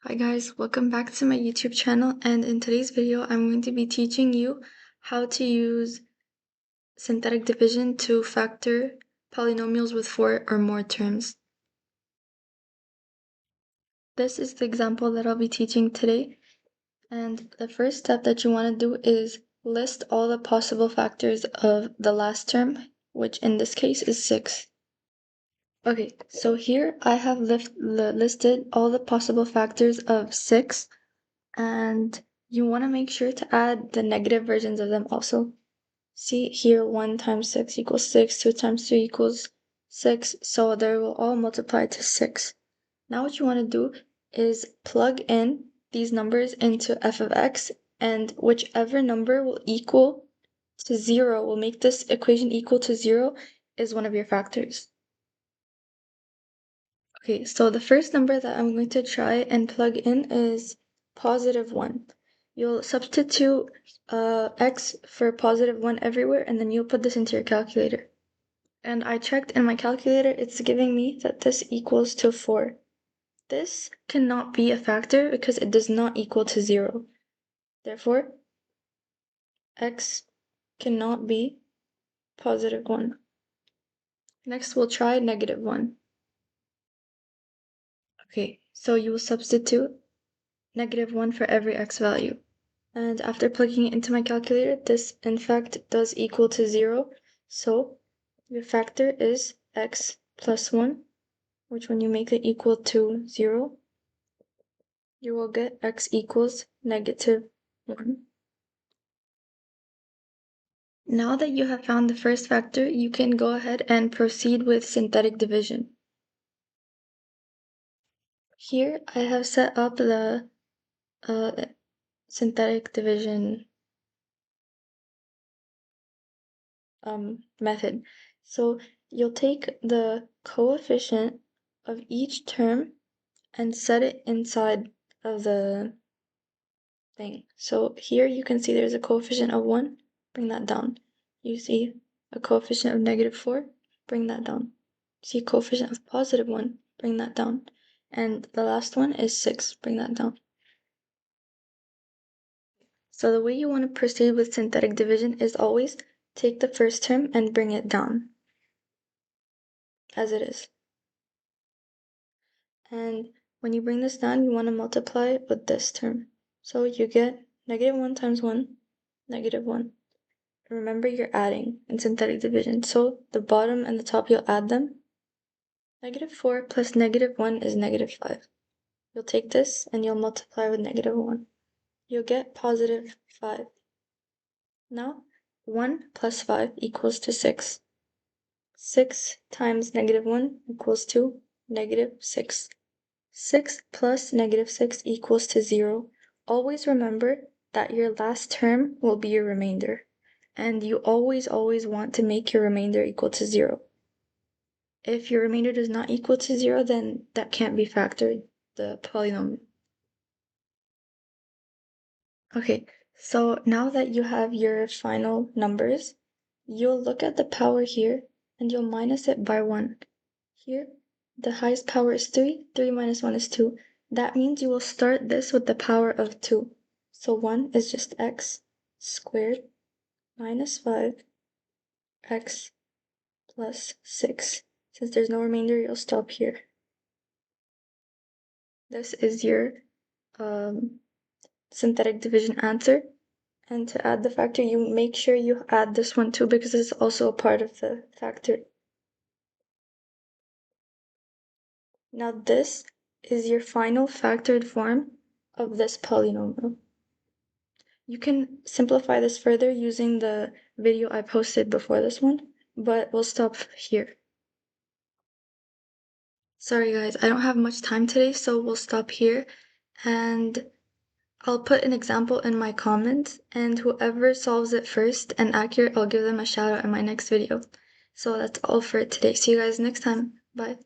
Hi guys, welcome back to my YouTube channel, and in today's video I'm going to be teaching you how to use synthetic division to factor polynomials with 4 or more terms. This is the example that I'll be teaching today, and the first step that you want to do is list all the possible factors of the last term, which in this case is 6. Okay, so here I have listed all the possible factors of 6, and you want to make sure to add the negative versions of them also. See here, 1 times 6 equals 6, 2 times 3 equals 6, so they will all multiply to 6. Now what you want to do is plug in these numbers into f of x, and whichever number will equal to 0, will make this equation equal to 0, is one of your factors. Okay, so the first number that I'm going to try and plug in is positive 1. You'll substitute x for positive 1 everywhere, and then you'll put this into your calculator. And I checked in my calculator, it's giving me that this equals to 4. This cannot be a factor because it does not equal to 0. Therefore, x cannot be positive 1. Next, we'll try negative 1. Okay, so you will substitute negative 1 for every x value. And after plugging it into my calculator, this in fact does equal to 0. So your factor is x plus 1, which when you make it equal to 0, you will get x equals negative 1. Now that you have found the first factor, you can go ahead and proceed with synthetic division. Here I have set up the synthetic division method. So you'll take the coefficient of each term and set it inside of the thing. So here you can see there's a coefficient of 1, bring that down. You see a coefficient of negative 4, bring that down. See a coefficient of positive 1, bring that down. And the last one is 6, bring that down. So the way you want to proceed with synthetic division is always take the first term and bring it down, as it is. And when you bring this down, you want to multiply it with this term. So you get negative 1 times 1, negative 1. Remember, you're adding in synthetic division, so the bottom and the top, you'll add them. Negative 4 plus negative 1 is negative 5. You'll take this and you'll multiply with negative 1. You'll get positive 5. Now, 1 plus 5 equals to 6. 6 times negative 1 equals to negative 6. 6 plus negative 6 equals to 0. Always remember that your last term will be your remainder, and you always want to make your remainder equal to 0. If your remainder does not equal to 0, then that can't be factored, the polynomial. Okay, so now that you have your final numbers, you'll look at the power here, and you'll minus it by 1. Here, the highest power is 3. 3 minus 1 is 2. That means you will start this with the power of 2. So 1 is just x squared minus 5 x plus 6. Since there's no remainder, you'll stop here. This is your synthetic division answer. And to add the factor, you make sure you add this one too, because it's also a part of the factor. Now this is your final factored form of this polynomial. You can simplify this further using the video I posted before this one, but we'll stop here. Sorry guys, I don't have much time today, so we'll stop here, and I'll put an example in my comments, and whoever solves it first and accurate, I'll give them a shout out in my next video. So that's all for today. See you guys next time. Bye.